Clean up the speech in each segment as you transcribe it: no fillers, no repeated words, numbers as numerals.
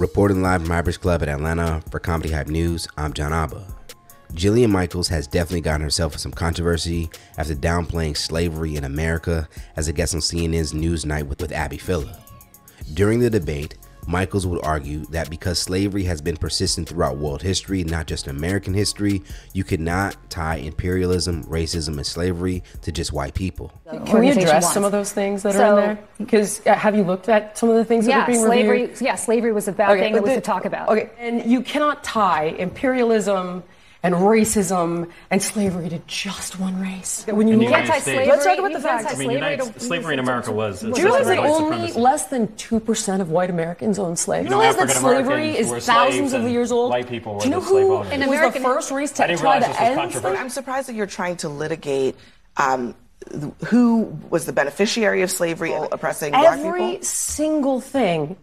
Reporting live from Hybrids Club in Atlanta for Comedy Hype News, I'm John Abba. Jillian Michaels has definitely gotten herself in some controversy after downplaying slavery in America as a guest on CNN's Newsnight with Abby Phillip. During the debate, Michaels would argue that because slavery has been persistent throughout world history, not just American history, you could not tie imperialism, racism, and slavery to just white people. Can we address some of those things that are in there? Because have you looked at some of the things that are being reviewed? Yeah, slavery was a bad thing that was to talk about. Okay, and you cannot tie imperialism and racism and slavery to just one race. When you can't tie slavery, let's talk about the facts. I mean, slavery in America was. Do you realize that only less than 2% of white Americans own slaves? You know, realize that slavery is thousands of years old? White people were Do you know the slave who owners. was the first race to try to end slavery? I'm surprised that you're trying to litigate who was the beneficiary of slavery oppressing black people. Every single thing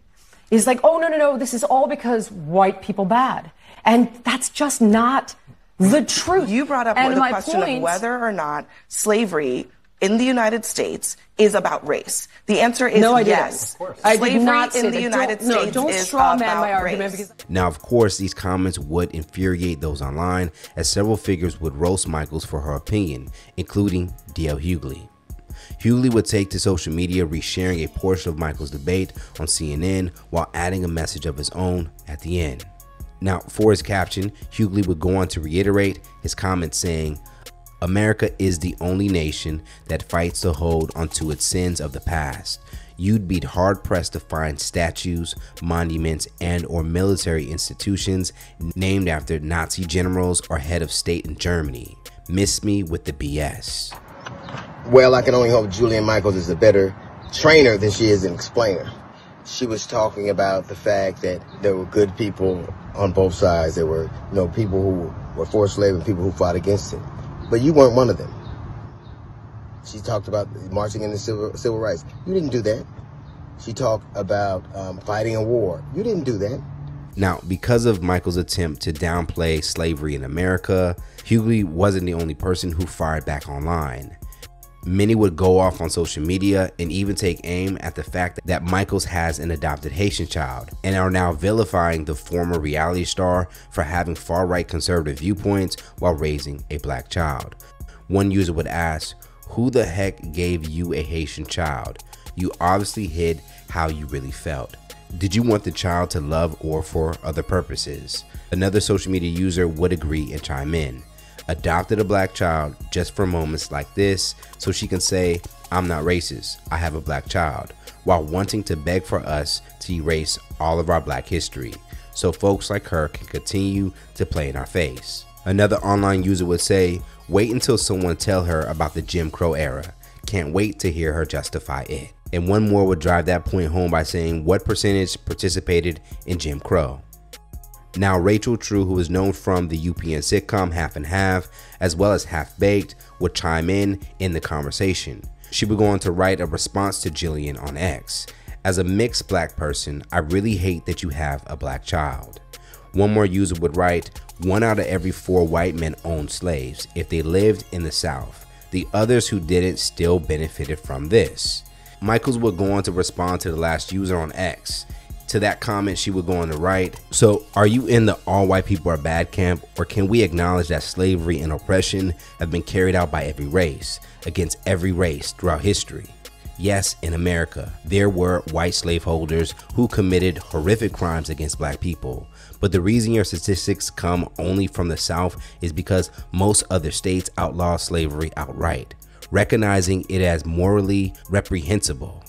is like, oh, no, this is all because white people bad. And that's just not the truth. You brought up the question of whether or not slavery in the United States is about race. The answer is yes. Of course. I did not in the United States don't is straw man about my argument. race. Now, of course, these comments would infuriate those online, as several figures would roast Michaels for her opinion, including DL Hughley. Hughley would take to social media, resharing a portion of Michaels' debate on CNN while adding a message of his own at the end. Now, for his caption, Hughley would go on to reiterate his comment saying, "America is the only nation that fights to hold onto its sins of the past. You'd be hard-pressed to find statues, monuments, and/or military institutions named after Nazi generals or head of state in Germany. Miss me with the BS." Well, I can only hope Jillian Michaels is a better trainer than she is an explainer. She was talking about the fact that there were good people on both sides. There were, people who were for slavery and people who fought against it. But you weren't one of them. She talked about marching in the civil rights. You didn't do that. She talked about fighting a war. You didn't do that. Now, because of Michaels' attempt to downplay slavery in America, Hughley wasn't the only person who fired back online. Many would go off on social media and even take aim at the fact that Michaels has an adopted Haitian child and are now vilifying the former reality star for having far-right conservative viewpoints while raising a black child. One user would ask, "Who the heck gave you a Haitian child? You obviously hid how you really felt. Did you want the child to love or for other purposes?" Another social media user would agree and chime in. "Adopted a black child just for moments like this so she can say, 'I'm not racist, I have a black child,' while wanting to beg for us to erase all of our black history so folks like her can continue to play in our face." Another online user would say, "Wait until someone tell her about the Jim Crow era. Can't wait to hear her justify it." And one more would drive that point home by saying, "What percentage participated in Jim Crow?" Now, Rachel True, who is known from the UPN sitcom Half and Half, as well as Half Baked, would chime in the conversation. She would go on to write a response to Jillian on X. "As a mixed black person, I really hate that you have a black child." One more user would write, "1 out of every 4 white men owned slaves if they lived in the South. The others who didn't still benefited from this." Michaels would go on to respond to the last user on X. To that comment, she would go on to write, "So are you in the all white people are bad camp, or can we acknowledge that slavery and oppression have been carried out by every race, against every race throughout history? Yes, in America, there were white slaveholders who committed horrific crimes against black people. But the reason your statistics come only from the South is because most other states outlaw slavery outright, recognizing it as morally reprehensible.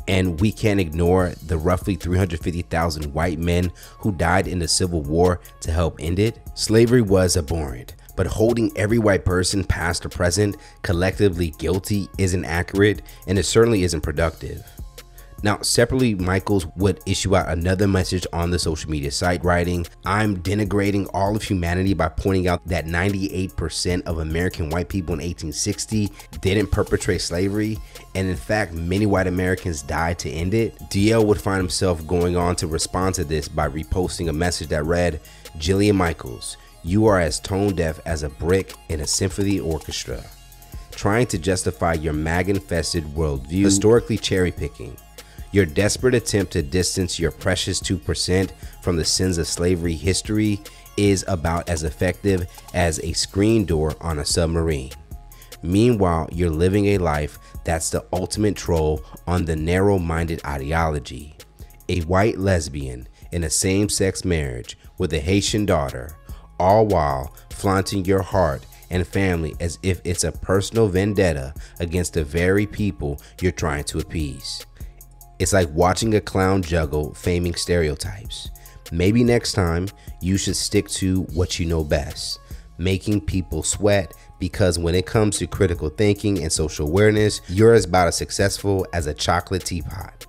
And we can't ignore the roughly 350,000 white men who died in the Civil War to help end it. Slavery was abhorrent, but holding every white person, past or present, collectively guilty isn't accurate, and it certainly isn't productive." Now, separately, Michaels would issue out another message on the social media site writing, "I'm denigrating all of humanity by pointing out that 98% of American white people in 1860 didn't perpetrate slavery, and in fact, many white Americans died to end it." DL would find himself going on to respond to this by reposting a message that read, "Jillian Michaels, you are as tone deaf as a brick in a symphony orchestra, trying to justify your MAGA-infested worldview, historically cherry picking. Your desperate attempt to distance your precious 2% from the sins of slavery history is about as effective as a screen door on a submarine. Meanwhile, you're living a life that's the ultimate troll on the narrow-minded ideology. A white lesbian in a same-sex marriage with a Haitian daughter, all while flaunting your heart and family as if it's a personal vendetta against the very people you're trying to appease. It's like watching a clown juggle faming stereotypes. Maybe next time you should stick to what you know best, making people sweat, because when it comes to critical thinking and social awareness, you're about as successful as a chocolate teapot.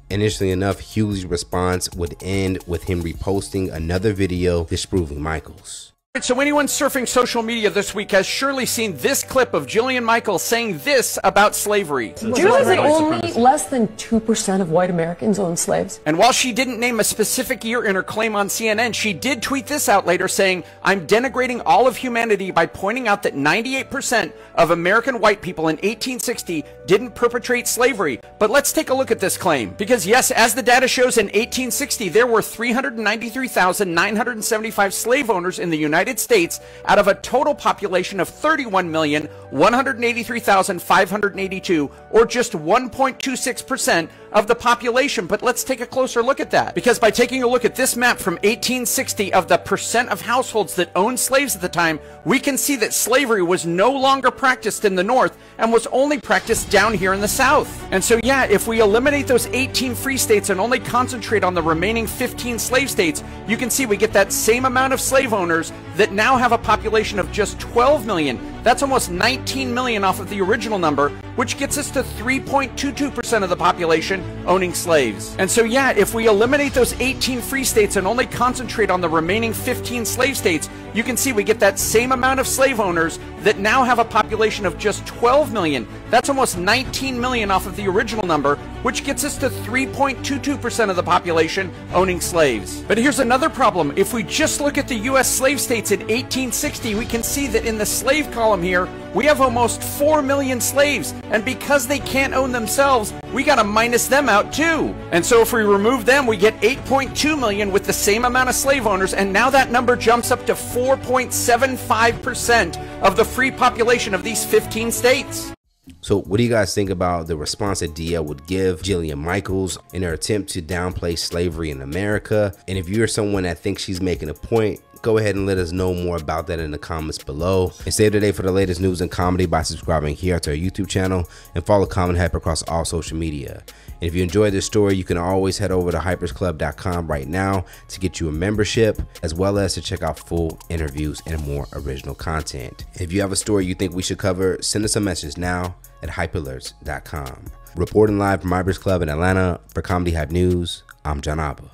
Interestingly enough, Hughley's response would end with him reposting another video disproving Michaels. So anyone surfing social media this week has surely seen this clip of Jillian Michaels saying this about slavery. Do you realize that only less than 2% of white Americans own slaves? And while she didn't name a specific year in her claim on CNN, she did tweet this out later saying, "I'm denigrating all of humanity by pointing out that 98% of American white people in 1860 didn't perpetrate slavery." But let's take a look at this claim. Because yes, as the data shows, in 1860, there were 393,975 slave owners in the United States out of a total population of 31,183,582, or just 1.26% of the population. But let's take a closer look at that, because by taking a look at this map from 1860 of the percent of households that owned slaves at the time, we can see that slavery was no longer practiced in the North and was only practiced down here in the South. And so yeah, if we eliminate those 18 free states and only concentrate on the remaining 15 slave states, you can see we get that same amount of slave owners that now have a population of just 12 million. That's almost 19 million off of the original number, which gets us to 3.22% of the population owning slaves. And so yeah, if we eliminate those 18 free states and only concentrate on the remaining 15 slave states, you can see we get that same amount of slave owners that now have a population of just 12 million. That's almost 19 million off of the original number, which gets us to 3.22% of the population owning slaves. But here's another problem. If we just look at the US slave states in 1860, we can see that in the slave column here, we have almost 4 million slaves, and because they can't own themselves, we gotta minus them out too. And so if we remove them, we get 8.2 million with the same amount of slave owners, and now that number jumps up to 4.75% of the free population of these 15 states. So what do you guys think about the response that DL would give Jillian Michaels in her attempt to downplay slavery in America? And if you're someone that thinks she's making a point, go ahead and let us know more about that in the comments below. And stay up to date for the latest news and comedy by subscribing here to our YouTube channel and follow Common Hype across all social media. And if you enjoyed this story, you can always head over to hypersclub.com right now to get you a membership, as well as to check out full interviews and more original content. If you have a story you think we should cover, send us a message now at hypealerts.com. Reporting live from Hypers Club in Atlanta for Comedy Hype News, I'm John Abba.